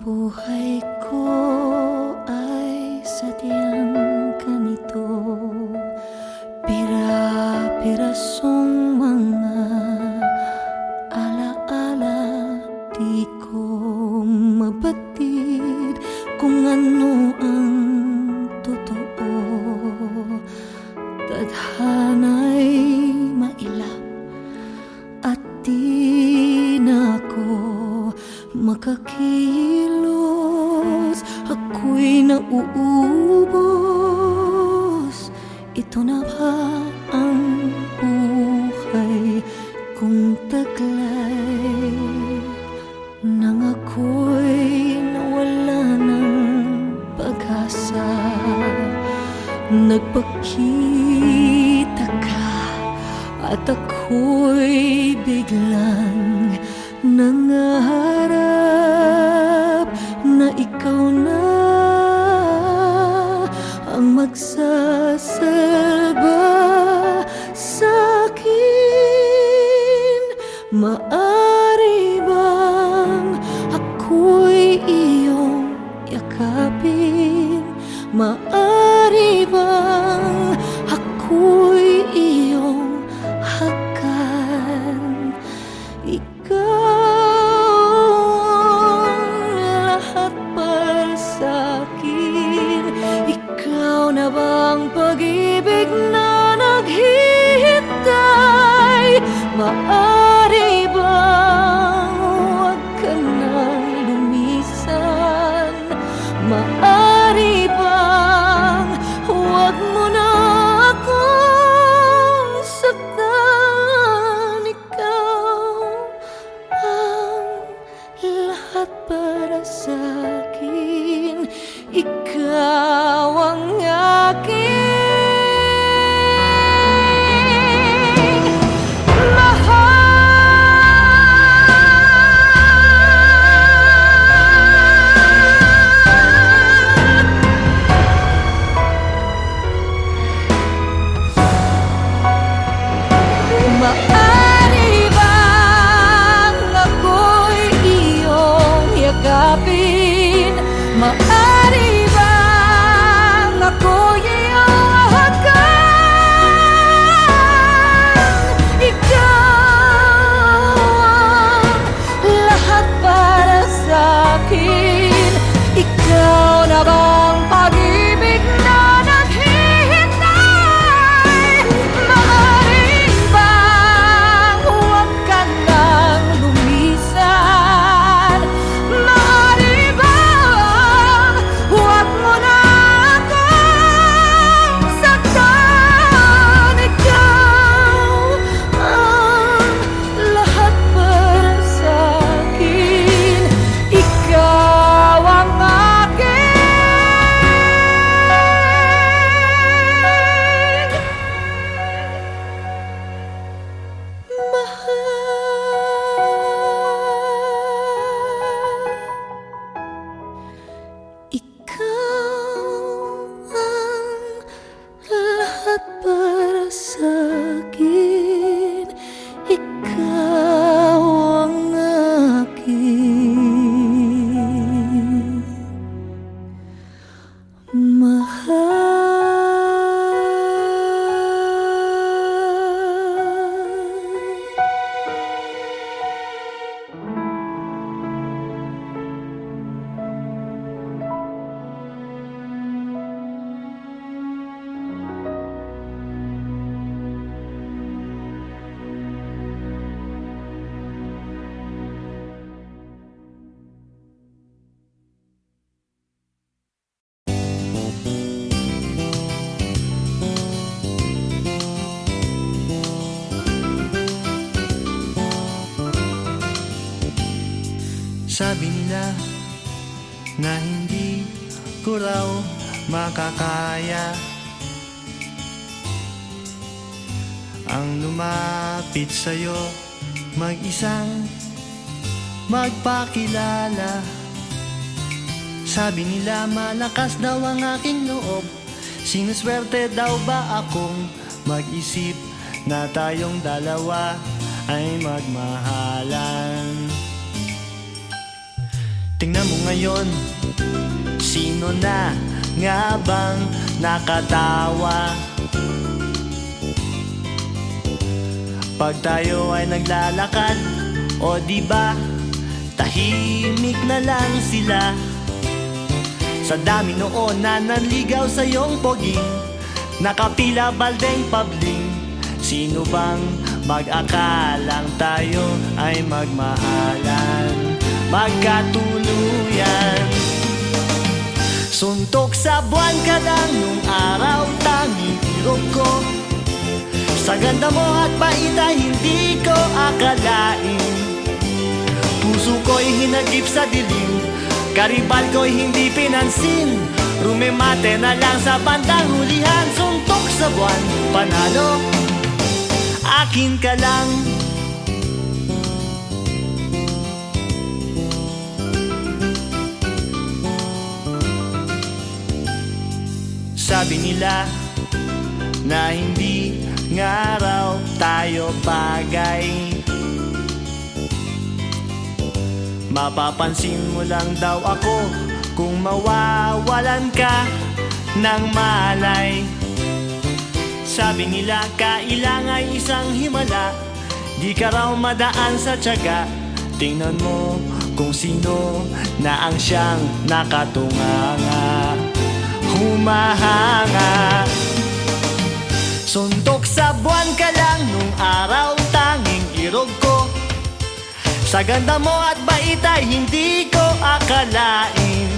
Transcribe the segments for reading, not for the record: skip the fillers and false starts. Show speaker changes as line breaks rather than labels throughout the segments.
buhay ko ay sadyang ganito, pira-pirasong mga alaala, di ko mabatid kung ano ang totoo. Tadhana'y mailap at di na ako makakilos, ako'y nauubos. Ito na ba ang buhay kong taglay, nang ako'y nawala ng pag-asa? Nagpakita ka at ako'y biglang nangarap na ikaw na ang magsasalba sa'kin. Maari bang ako'y iyong yakapin Maari bang ako'y iyong hagan? Ikaw ang lahat para sa'kin. Ikaw na bang pag-ibig na naghihintay? Maari bang huwag ka nang lumisan? Maari bang huwag mo na akong saktan? Ikaw ang lahat para sa'kin. Ikaw ang aking Maari bang ako'y iyong yakapin? Maari bang ako'y iyong hagan? Ikaw ang lahat para sa'kin. Ikaw na bang pag-ibig na naghihintay? Maari bang huwag ka nang lumisan? Maari bang huwag mo na akong saktan? Ikaw ang lahat para sa'kin. Ikaw ang aking mahal. Ikaw ang lahat para sa'kin. Ikaw ang aking mahal.
Sabi nila na hindi ko raw makakaya ang lumapit sa'yo, mag-isang magpakilala. Sabi nila malakas daw ang aking loob, sinuswerte daw ba akong mag-isip na tayong dalawa ay magmahalan. Tingnan mo ngayon, sino na nga bang nakatawa? Pag tayo ay naglalakad, o di ba tahimik na lang sila. Sa dami noon na nanligaw sa iyong poging, nakapila baldeng pabling. Sino bang mag-akalang tayo ay magmahalan, magkatuluyan? Suntok sa buwan ka lang nung araw, tanging irog ko. Sa ganda mo at bait ay hindi ko akalain. Puso ko'y hinagip sa dilim, karibal ko'y hindi pinansin. Rumemate na lang sa bandang hulihan. Suntok sa buwan, panalo, akin ka lang. Sabi nila na hindi nga raw tayo bagay, mapapansin mo lang daw ako kung mawawalan ka. ng malay. Sabi nila kailangan isang himala, di ka raw madaan sa tiyaga. Tingnan mo kung sino na ang siyang nakatunganga, humahanga. Suntok sa buwan ka lang nung araw, tanging irog ko. Sa ganda mo at bait ay hindi ko akalain.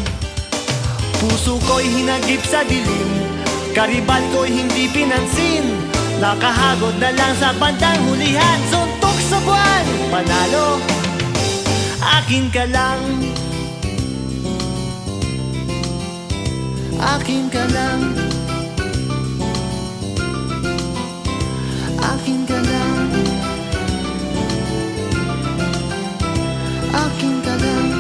Puso ko'y hinagip sa dilim, karibal ko'y hindi pinansin. Nakahagod na lang sa bandang hulihan. Suntok sa buwan, panalo, akin ka lang. Akin ka lang. Akin ka lang. Akin ka lang.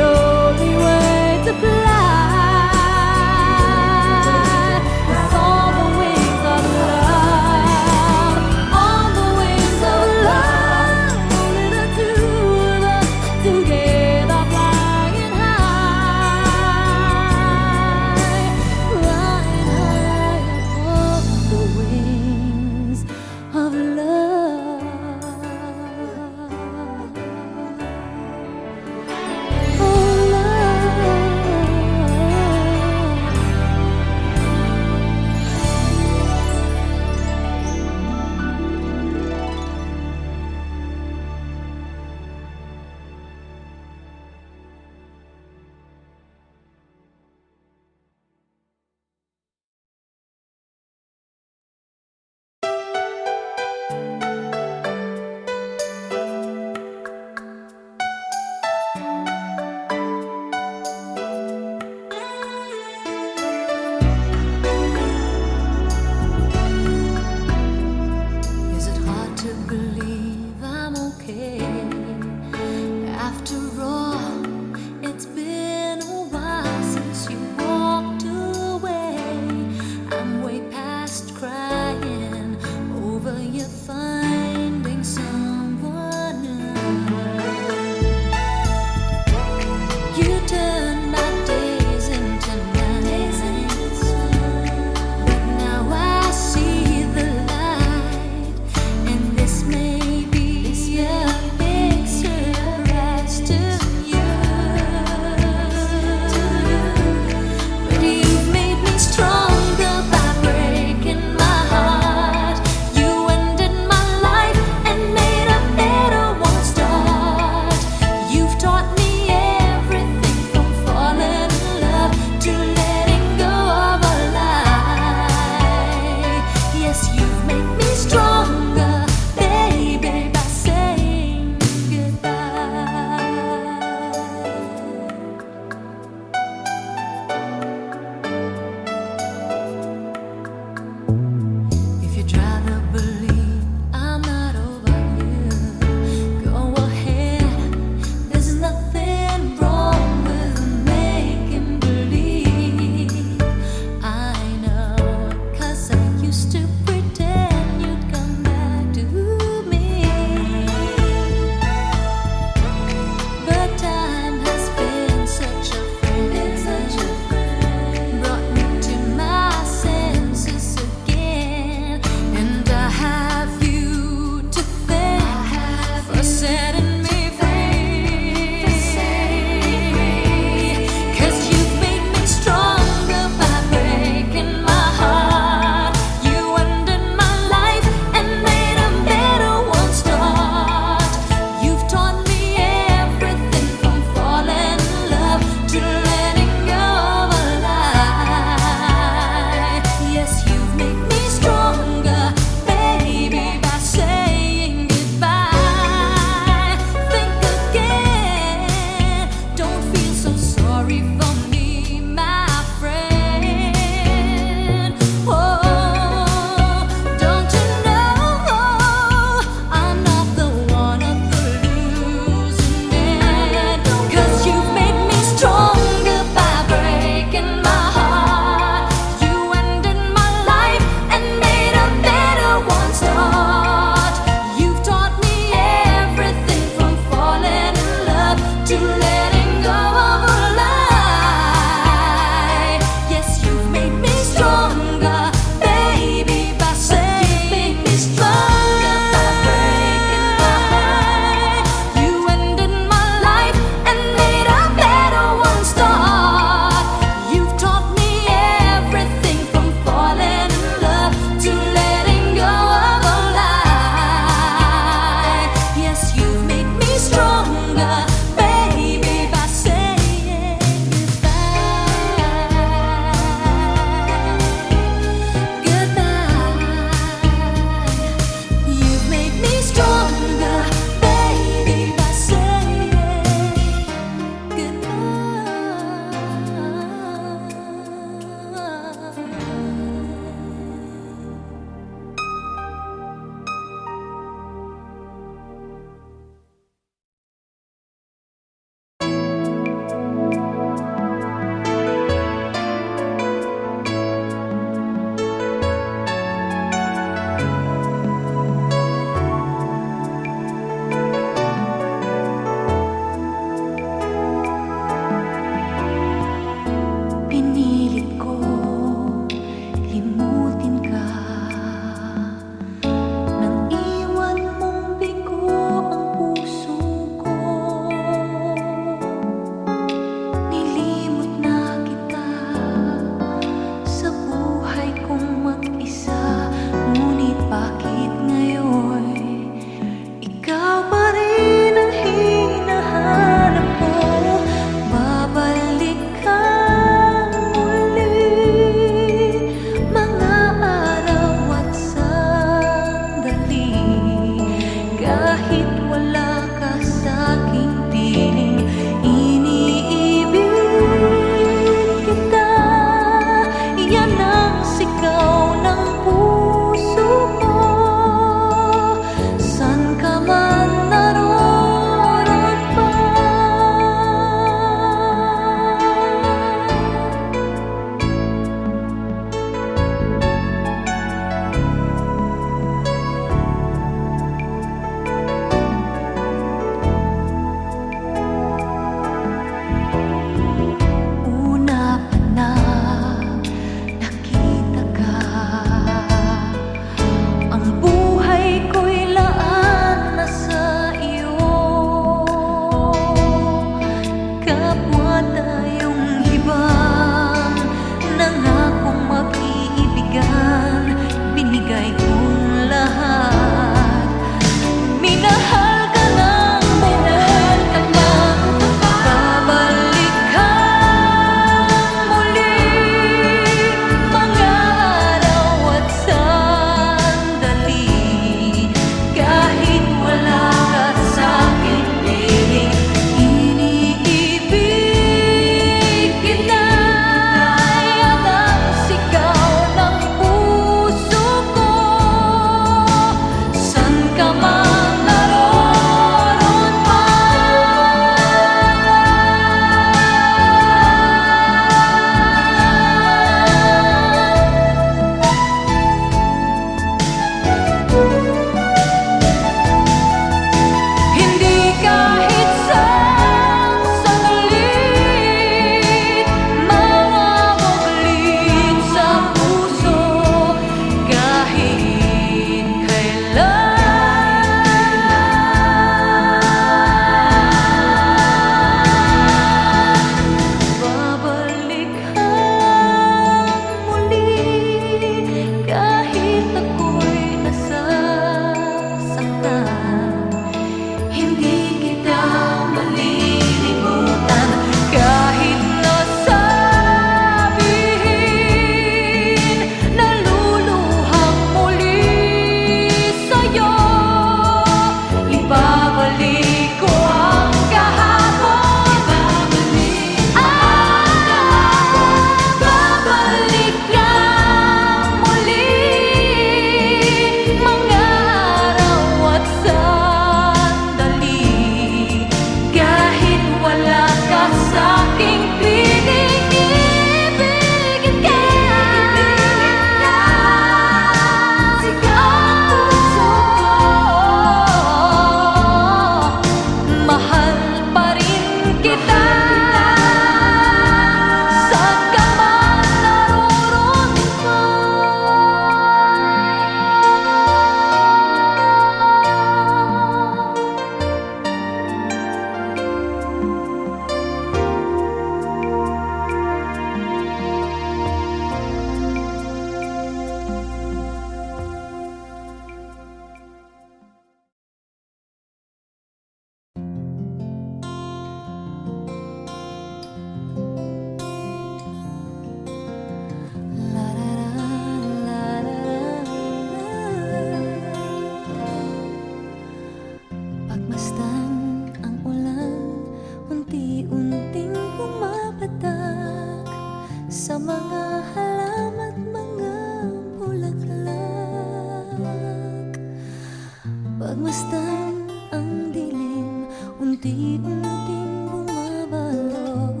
Pagmasdan ang dilim, unti-unting bumabalot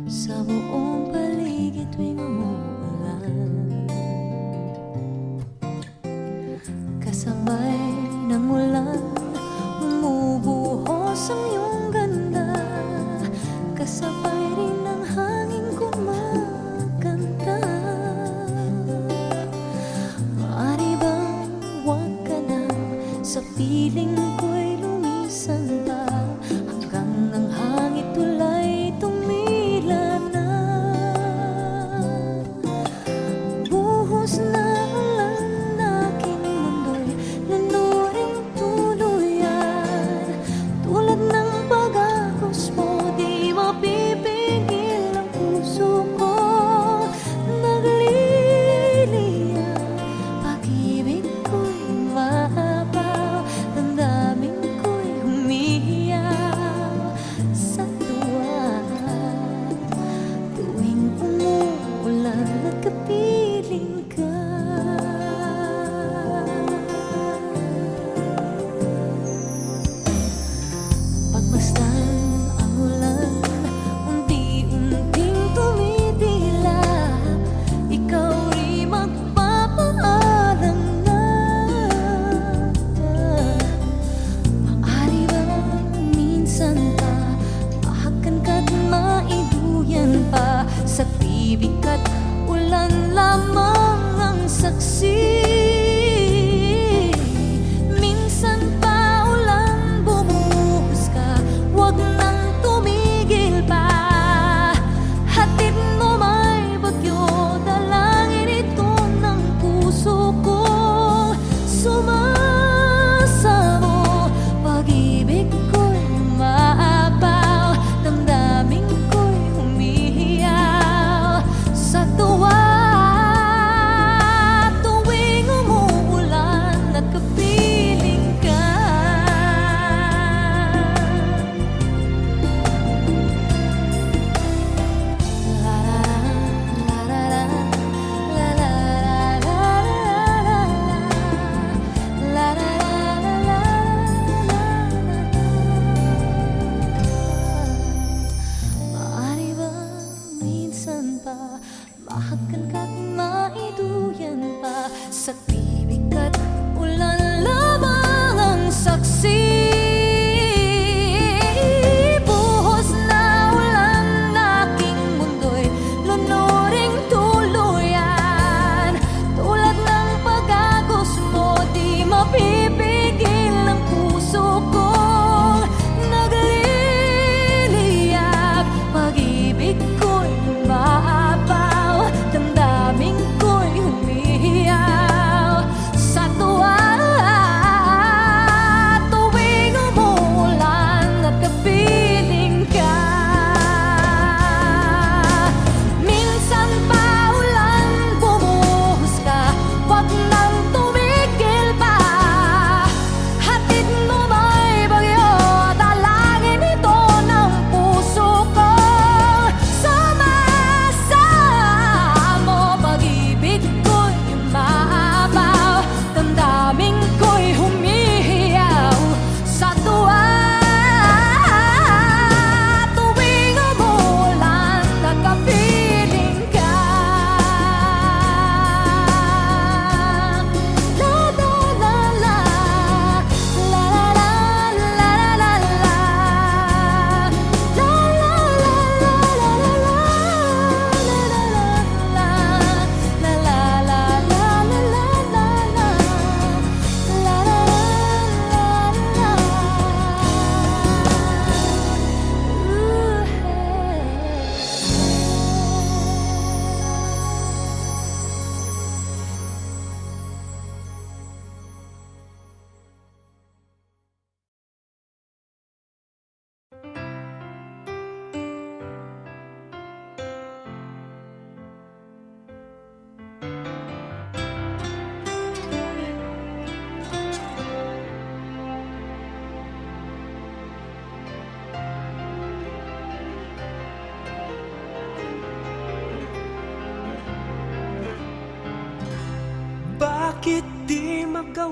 sa buong paligid tuwing umuulan. Kasabay ng ulan, bumubuhos ang iyong ganda. Kasabay rin ng hangin kumakanta. Maaari bang huwag ka na sa piling ko'y lumisan pa, hanggang ang hangit tulay tumila na. Buhos na ulan, aking mundo'y lunuring tuluyan. Tulad ng pag-agos mo, di mapipigil ang puso ko. Nagliliyab, pag-ibig ko'y mahabaw, damdamin ko'y humihiyaw.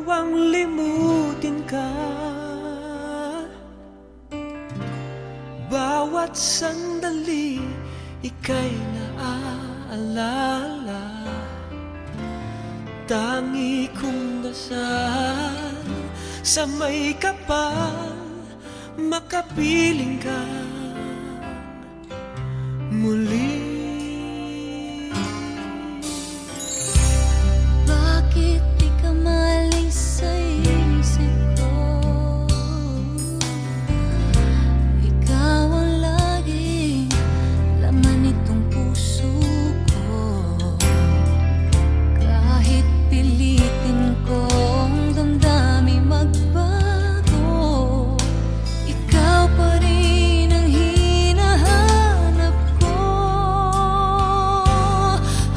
ang limutin ka. Bawat sandali ika'y naaalala. Tangi kong dasal sa may kapal, makapiling ka muli.
Bakit di ka maalis sa isip ko? Ikaw ang laging laman nitong puso ko. Kahit pilitin kong damdamin magbago, ikaw pa rin ang hinahanap ko.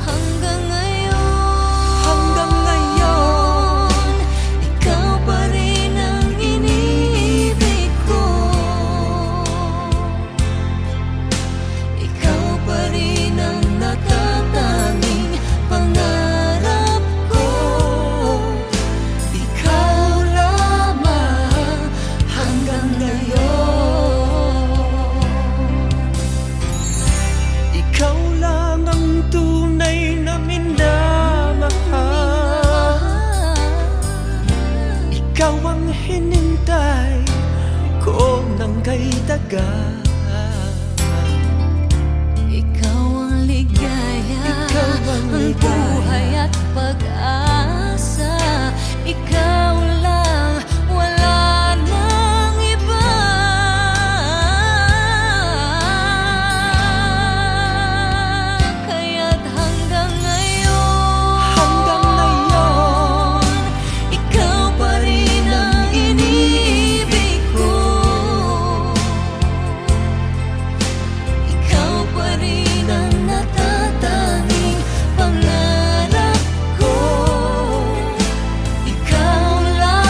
Hanggang ngayon, ikaw pa rin ang iniibig ko. Ikaw pa rin ang natatanging pangarap ko. Ikaw lamang hanggang ngayon.
Ikaw lang ang tunay na minamahal. Ikaw ang hinintay ko ng kay tagal.
Ikaw ang ligaya,
Ikaw ang
ang
ligaya.
buhay at pag-asa. Ikaw lang, wala nang iba. Kaya't hanggang ngayon, ikaw pa rin ang iniibig ko. Ikaw pa rin ang natatanging pangarap ko. Ikaw lang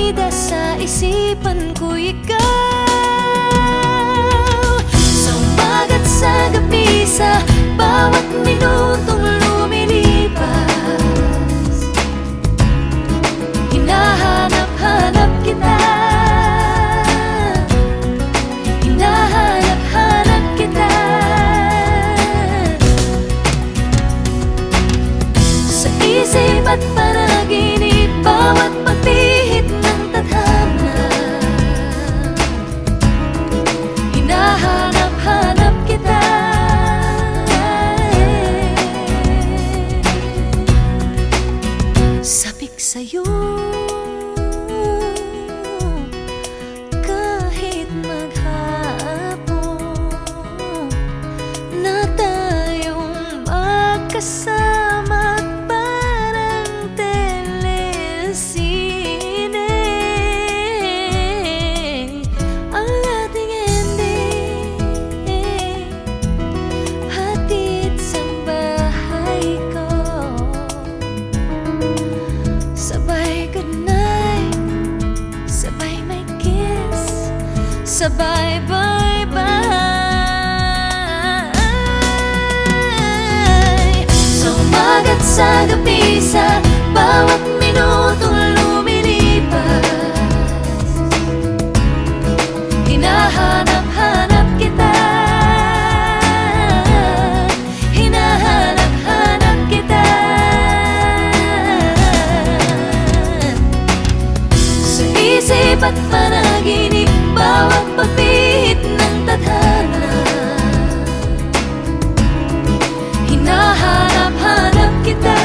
bida sa isipan ko ikaw. Sa umaga't sa gabi, sa bawat minutong lumilipas, hinahanap-hanap kita. Hinahanap-hanap kita. Sa isip at panaginip, bawat pagpihit ng tadhana, hinahanap-hanap kita. Sabik sa'yo kahit maghapon na tayong magkasama at parang telesine. Ang ating ending, hatid sa bahay ko. Sabay goodnight, sabay may kiss, sabay bye-bye. Sa umaga't sa gabi, sa bawat minutong lumilipas, hinahanap-hanap kita. Hinahanap-hanap kita. Sa isip at panaginip, bawat pagpihit ng tadhana, hinahanap-hanap kita.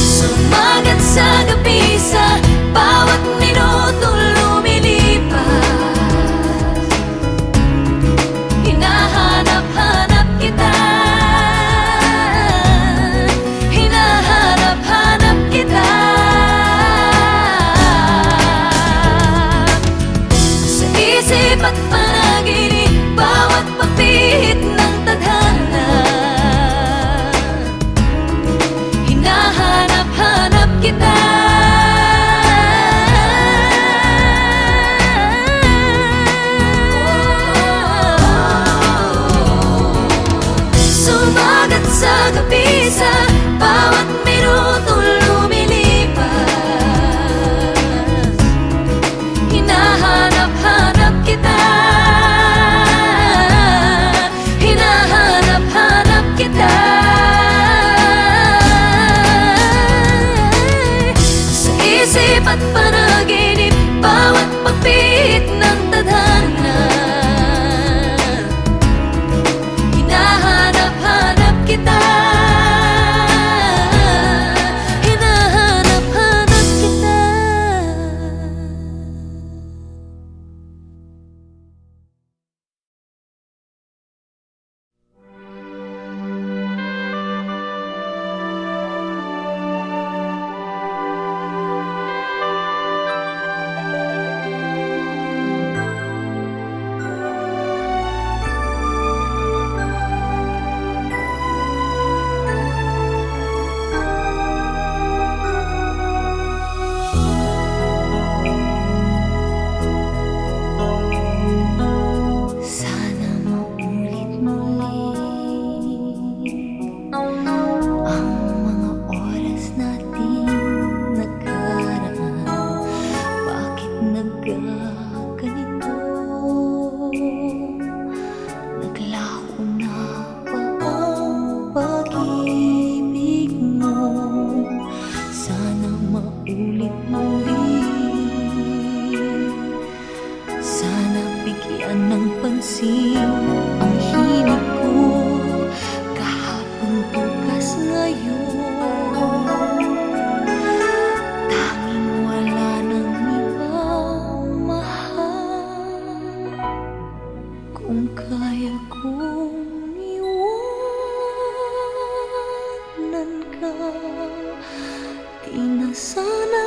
Sumagat sa gabi, sa bawat minutong lumilipas, hinahanap-hanap kita. Hinahanap-hanap kita. Sa isip at panaginip, bawat pagpihit ng tadhana, hinahanap-hanap kita. Sumagat sa gabi, sa bawat minutong lumilipas, hinahanap-hanap kita. Hinahanap-hanap kita. Sa isip at panaginip, bawat pagpihit ng tadhana, hinahanap-hanap kita. Hinahanap-hanap kita. Sana maulit muli ang mga oras natin nagkaraan. Bakit nagkaganito? Naglaho na ba ang pag-ibig mo? Sana maulit muli. Sana bigyan ng pansin ang hilig ko. Kahapon, bukas, ngayon, tanging wala nang ibang mahal. Kung kaya kong iwanan ka, di na sana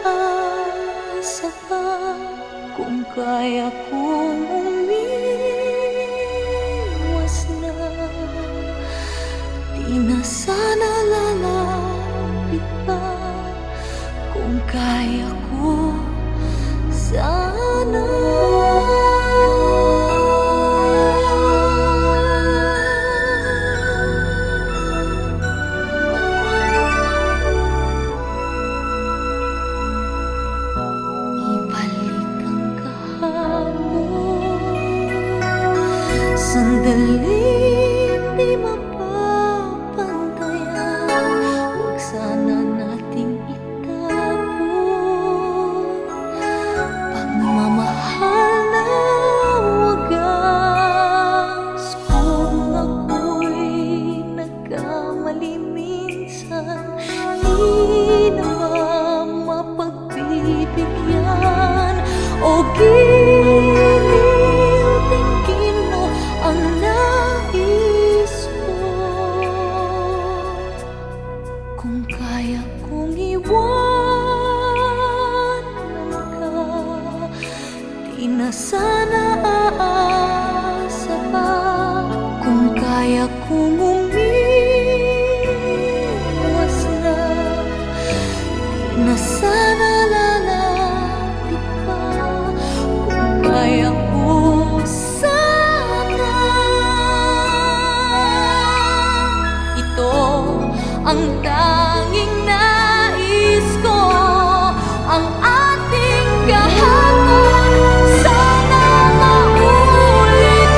aasa pa. Kung kaya kong umiwas na, di na sana lalapit pa. Kung kaya ko sana. Ibalik ang kahapon, sandaling di mapapantayan. Huwag sana nating itapon pagmamahal na wagas. Kung ako'y nagkamali minsan, di na ba mapagbibigyan o tingin mo ang nais ko? Kung kaya kong iwanan ka, di na sana aasa pa. Kung kaya kong umiwas na, di na sana lalapit pa. Kung kaya ko sana. Ito ang tanging nais ko, ang ating kahapon sana maulit-ulit.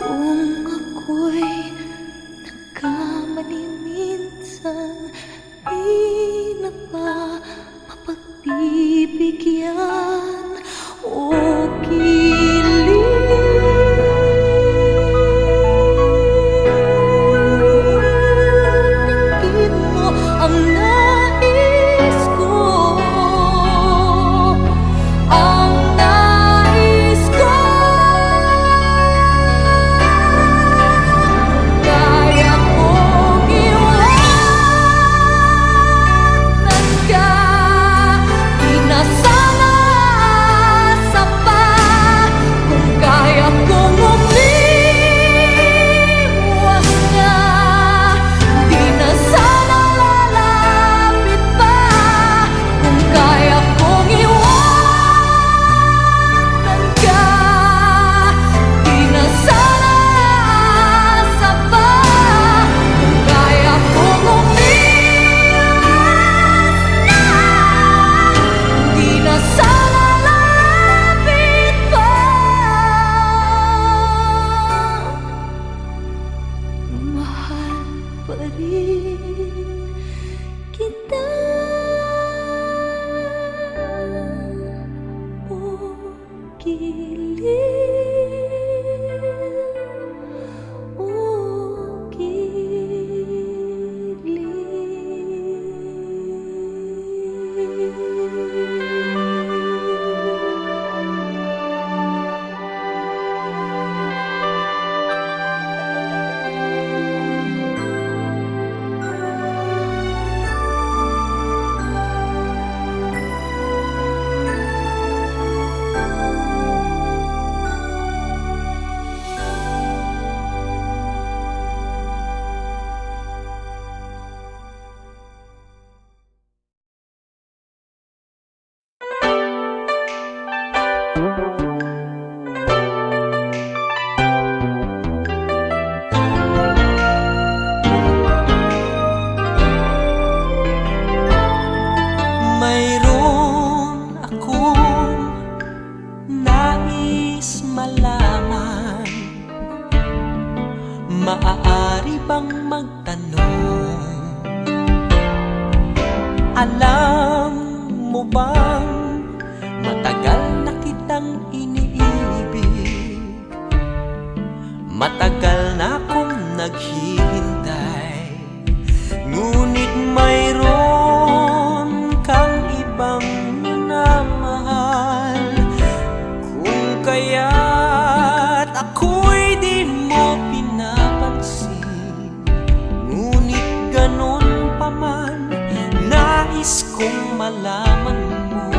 Kung ako'y nagkamali minsan, di na ba mapagbibigyan o tingin mo ang nais ko? Ang nais ko, kaya kong iwanan ka, di na sana aasa pa. Kung kaya kong umiwas na, di na sana lalapit pa. Kung kaya kong iwanan ka, di na sana aasa pa. Kung kaya kong umiwas na, di na sana lalapit pa. Mahal pa rin kita, o giliw, o
Mayroon akong nais malaman. Maaari bang magtanong? Alam mo mo bang matagal na kitang iniibig? Matagal na akong naghihintay, ngunit mayroon kang ibang minamahal. Kung kaya't ako'y di mo pinapansin, ngunit ganon pa man, nais kong malaman mo,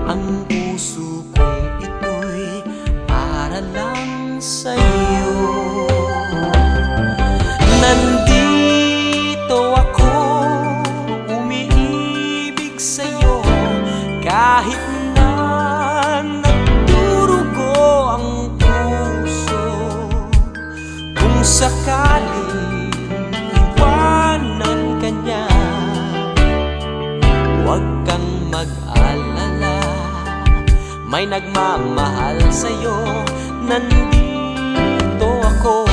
ang puso kong ito'y para lang sa'yo. Nandito ako, umiibig sa'yo, kahit na nagdurugo ang puso. Kung sakaling iwanan ka niya, huwag kang mag-alala, may nagmamahal sa'yo. Nandito ako.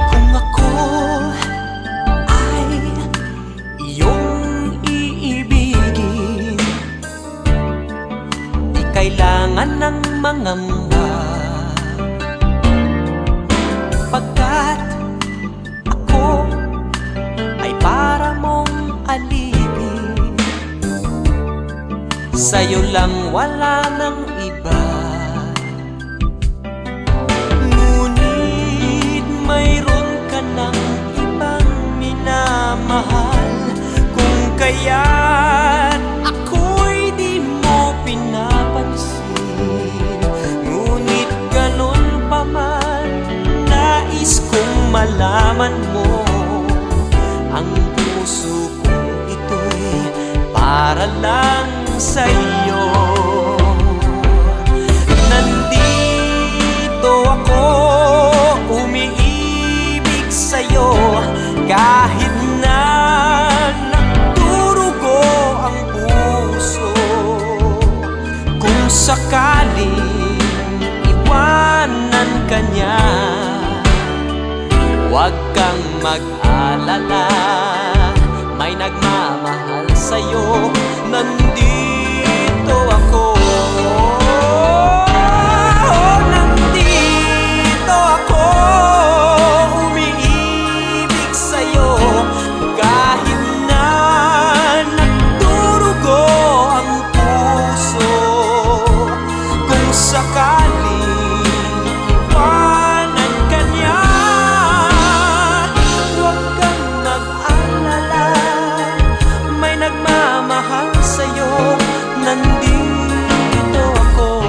Kung ako ay iyong iibigin, di kailangan ng mangamba, pagkat ako ay para mong alipin. Sa'yo lang, wala nang iba. Ngunit mayroon ka ng ibang minamahal. Kung kaya't ako'y di mo pinapansin, ngunit ganon pa man, nais kong malaman mo, ang puso kong ito'y para lang sa'yo. Nandito ako, umiibig sa'yo, kahit na nagdurugo ang puso. Kung sakaling iwanan ka niya, huwag kang mag-alala, may nagmamahal sa'yo. Nandito ako. Nandito ako, umiibig sa'yo, kahit na nagdurugo ang puso. Kung sakaling iwanan ka niya, huwag kang mag-alala, may nagmamahal sa'yo. Nandito ako.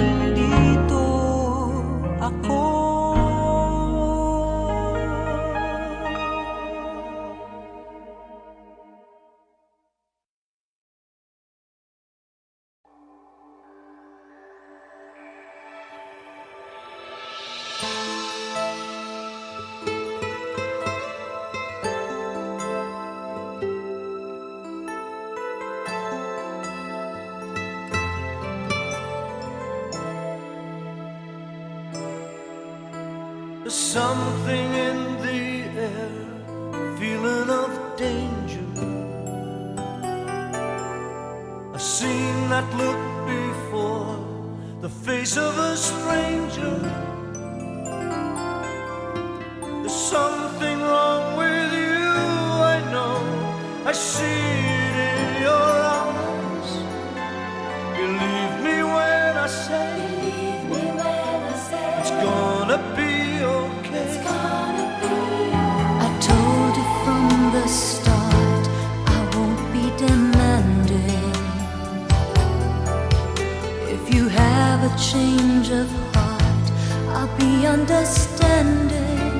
Nandito ako.
There's something in the air, feeling of danger. I've seen that look before, the face of a stranger. There's something wrong with you, I know. I see it in your eyes. Believe me when I say it's gonna be okay.
I told you from the start I won't be demanding. If you have a change of heart, I'll be understanding.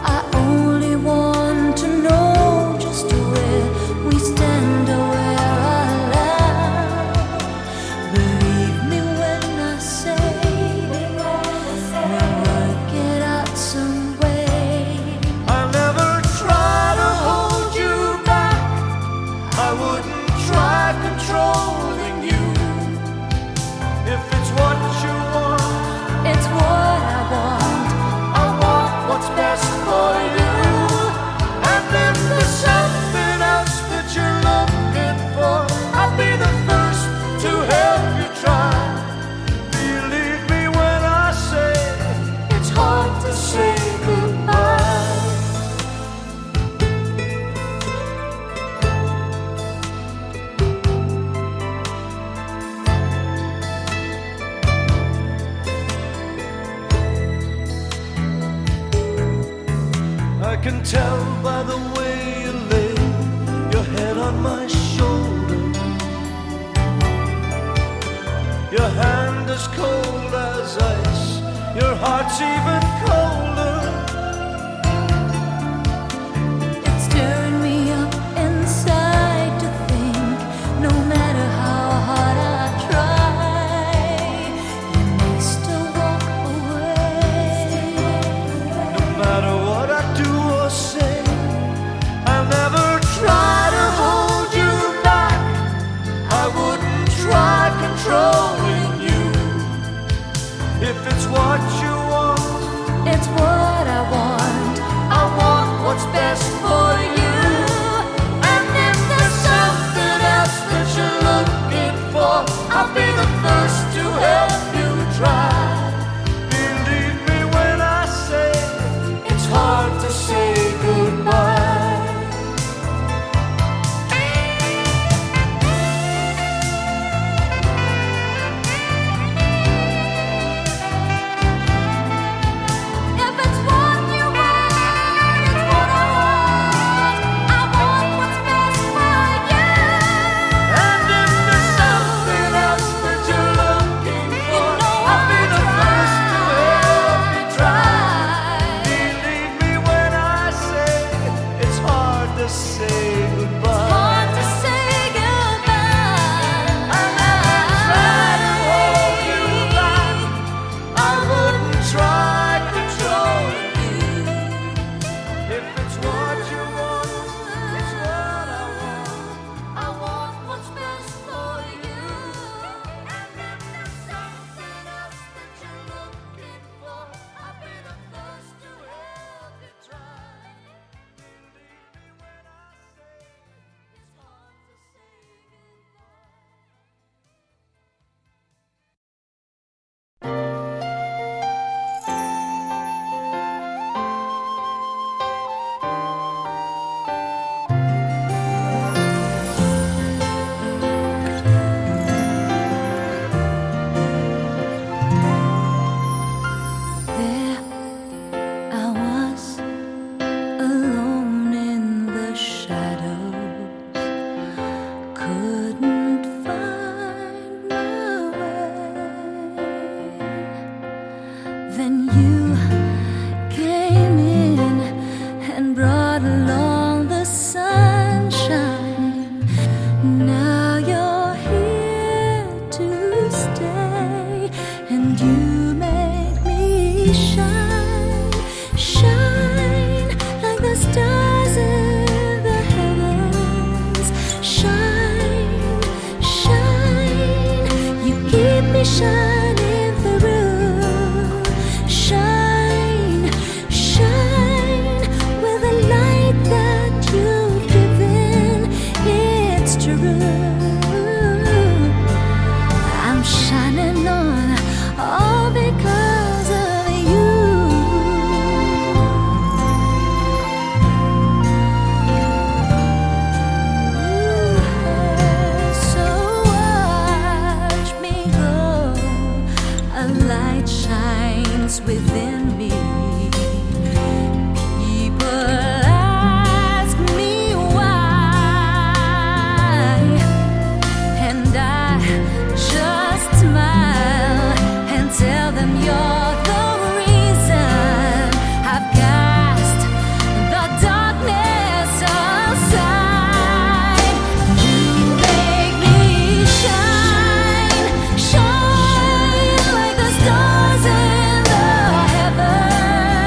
I only want to know just where we stand or where I lie. Believe me when I say
can tell by the way you lay your head on my shoulder. Your hand is cold as ice, your heart's even colder.
It's stirring me up inside to think, no matter how hard I try, you may still walk away.
No matter what I do or say, I'll never try to hold you back. I wouldn't try controlling you. If it's what you want,
It's what I want. I want what's best for you. And if there's something else that you're looking for, I'll be the first to help you try.
believe me when I say it's hard to say goodbye.
If it's what you want, it's what I want. I want what's best for you.
And if there's something else that you're looking for, I'll be the first to help you try. Believe me when I say it's hard to say goodbye.
Hard to say goodbye.
I never try to hold you back. I wouldn't try controlling you. If it's what you want, it's what I want.
I want what's best for you. And if there's something else that you're looking for, I'll be the first to help you try. Believe me when I say it's hard to say goodbye. There I was, alone in the shadows, couldn't find my way. Then you came in and brought along the sunshine. Now you're here to stay, and you make me shine, shine like the stars in the heavens. Shine, shine, you keep me shining through. Shine, shine with the light that you've given. It's true. I'm shining on all because of you. So watch me go. A light shines within me. People ask me why, and I just smile and tell them you're the reason I've cast the darkness aside. You make me shine, shine like the stars in the heavens.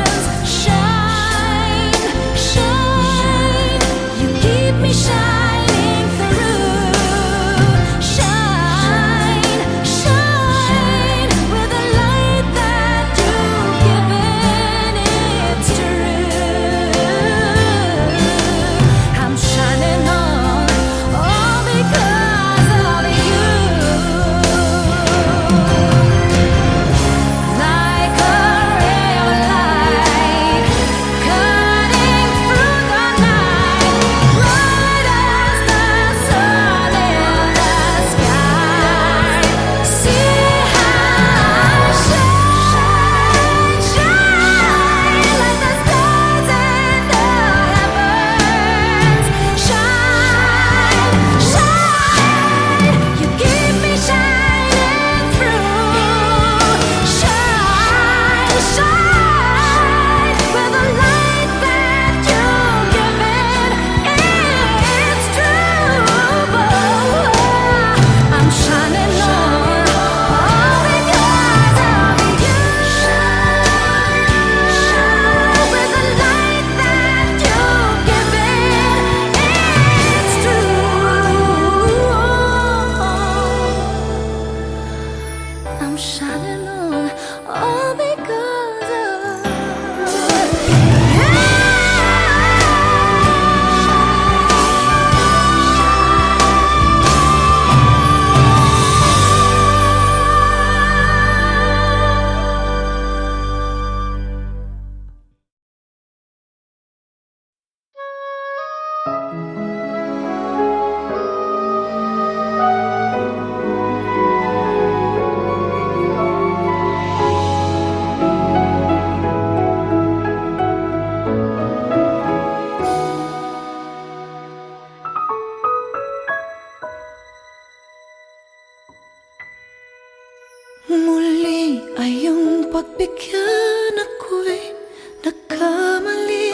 ay iyong pagbigyan, ako'y nagkamali.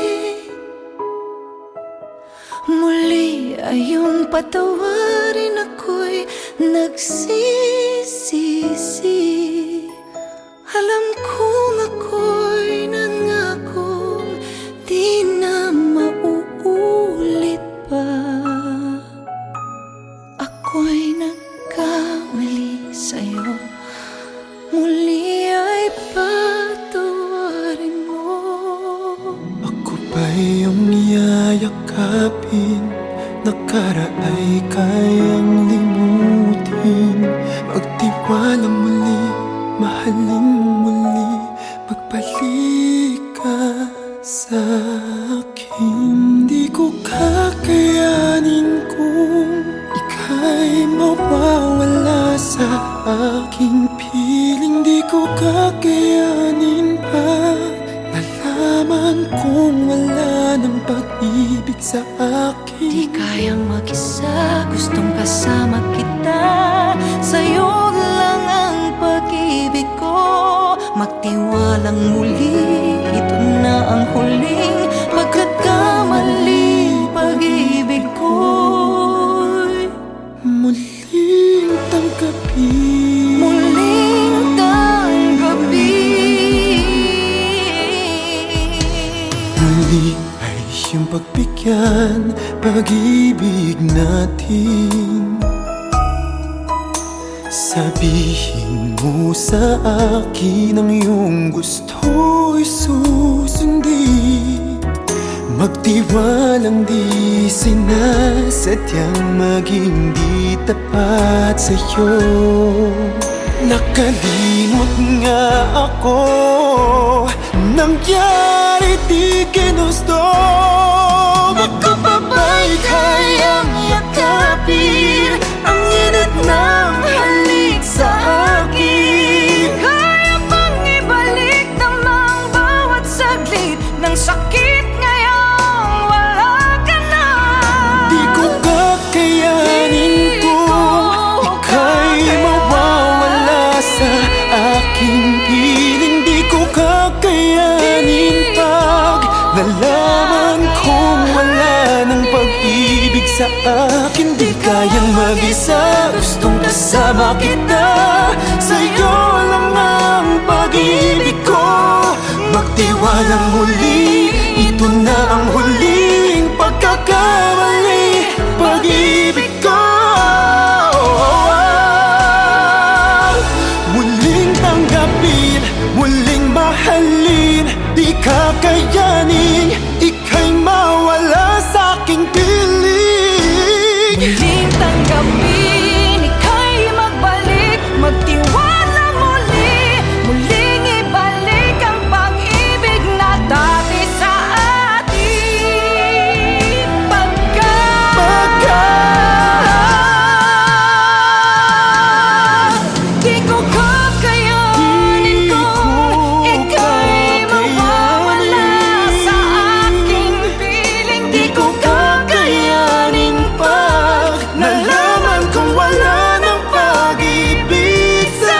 Muli ay iyong patawarin, ako'y nagsisisi. Alam kong ako'y nangakong di na mauulit pa. Ako'y nagkamali sa'yo, muli ay patawarin mo.
Ako ba iyong yayakapin? Nakaraay kayang limutin. Magtiwala muli, mahalin mo muli. Magbalik ka sa akin. Di ko kakayanin kung ika'y mawawala sa aking piling. Di ko kakayanin pa nalaman kung wala ng pag-ibig sa akin.
Di kayang mag-isa, gustong kasama kita. Sa'yo lang ang pag-ibig ko. Magtiwalang muli, ito na ang huling pagkakamali. Pag-ibig ko'y
Muling tanggapin.
muling tanggapin.
Muli ay iyong pagbigyan, pag-ibig natin. Sabihin mo sa akin ang iyong gusto'y susundin. Magtiwalang di sinasadyang maging di tapat sa'yo. Nakalimot nga ako, nangyari di ginusto. Ako pa ba'y kayang yakapin ang inat ng halik sa akin?
Kaya bang ibalik namang bawat saglit ng sakit ngayong wala ka na?
Di ko kakayanin kung ika'y mawawala sa aking piling. Di ko kakayanin pag nalaman kung wala ng pag-ibig sa akin. Di kayang mag-isa, gustong kasama kita. Sa'yo lang ang pag-ibig ko. Magtiwalang muli, ito na ang huling pagkakamali. Pag-ibig ko muling tanggapin, muling mahalin. Di kakayanin, ika'y mawala sa aking piling.
Muling tanggapin, ika'y magbalik, magtiwala muli. Muling ibalik ang pag-ibig na dati sa atin. Di ko kakayanin kung ika'y mawawala sa aking piling. Di ko
Kakayanin pag nalaman kong wala ng pag-ibig sa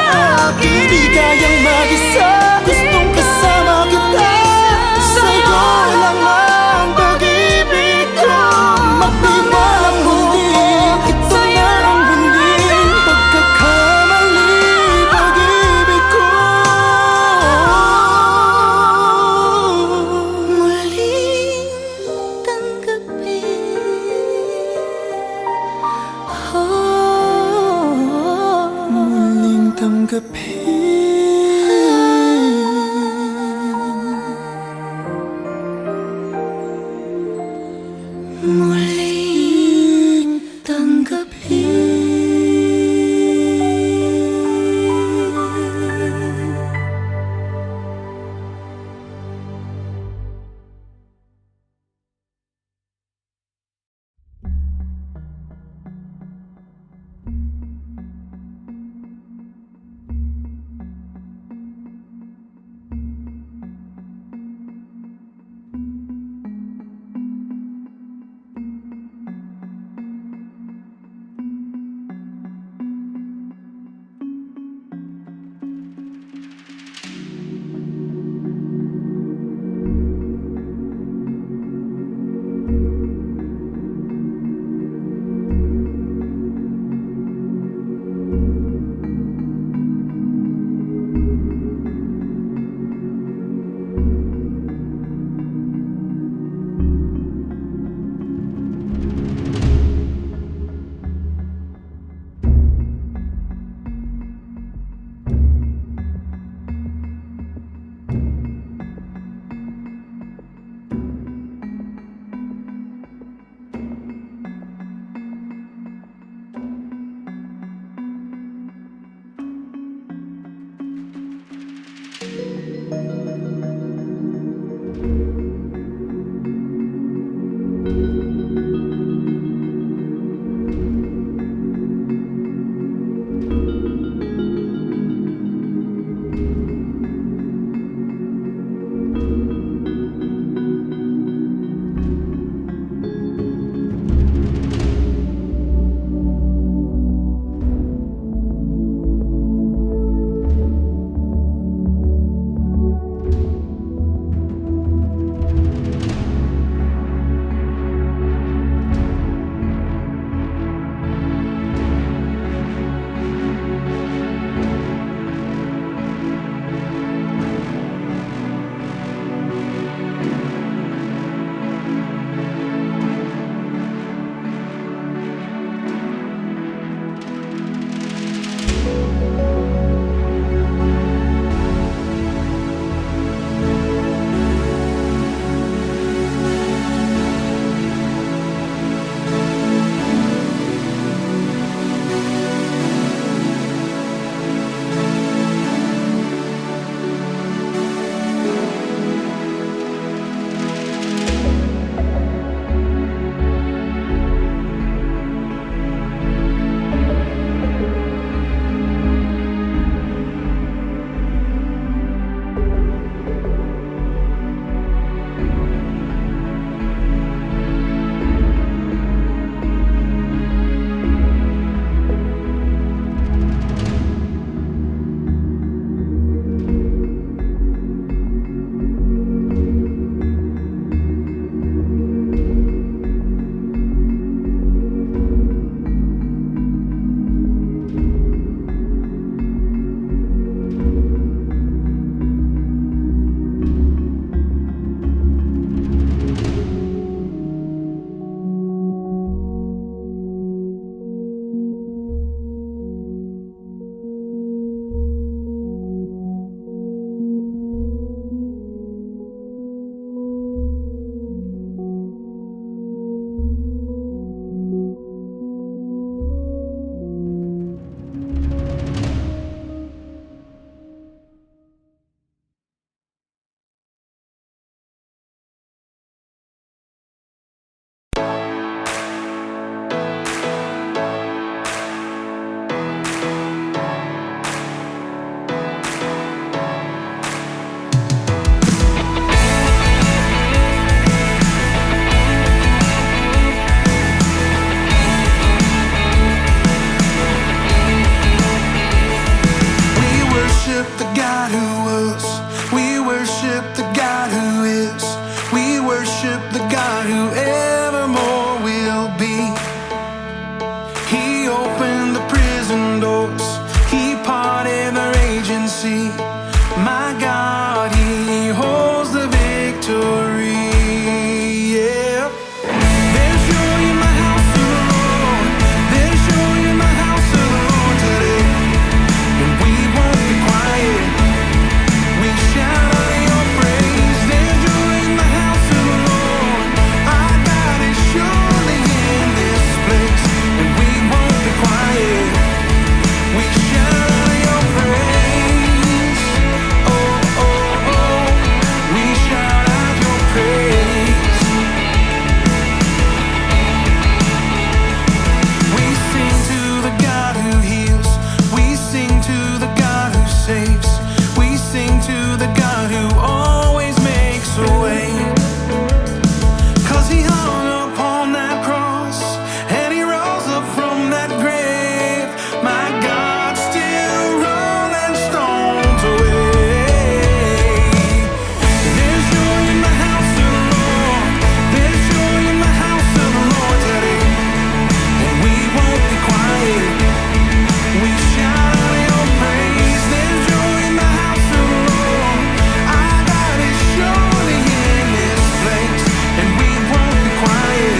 akin. Di kayang mag-isa, gustong kasama kita. Sa'yo lang ang pag-ibig ko. Magtiwalang muli, ito na ang huling pagkakamali. Pag-ibig ko
muling tanggapin.
muling tanggapin.
the God who was. We worship the God who is. We worship the God who evermore will be. He opened the prison doors. He parted the raging sea. My God, He holds the victory. Yeah. There's joy in the house of the Lord. There's joy in the house of the Lord today. And we won't be quiet. We shout out your praise. There's joy in the house of the Lord. Our God is surely in this place. And we won't be quiet. We shout out your praise. Oh, oh, oh. We shout out your praise. We sing to the God who heals. We sing to the God who saves. We sing to the God who always makes a way. 'Cause He hung upon that cross and He rose up from that grave. My God, still rolling stones away. There's joy in the house of the Lord. There's joy in the house of the Lord today. And we won't be quiet. We shout out your praise. There's joy in the house of the Lord. Our God is surely in this place. And we won't be quiet.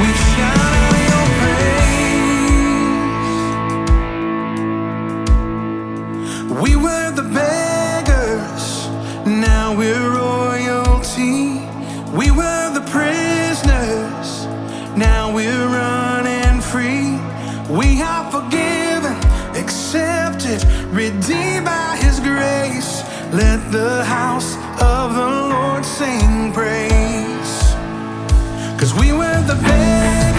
We shout out your praise. We were the beggars, now we're royalty. We were the prisoners, now we're running free. We are forgiven, accepted, redeemed by His grace. Let the house of the Lord sing praise. 'Cause we were the beggars.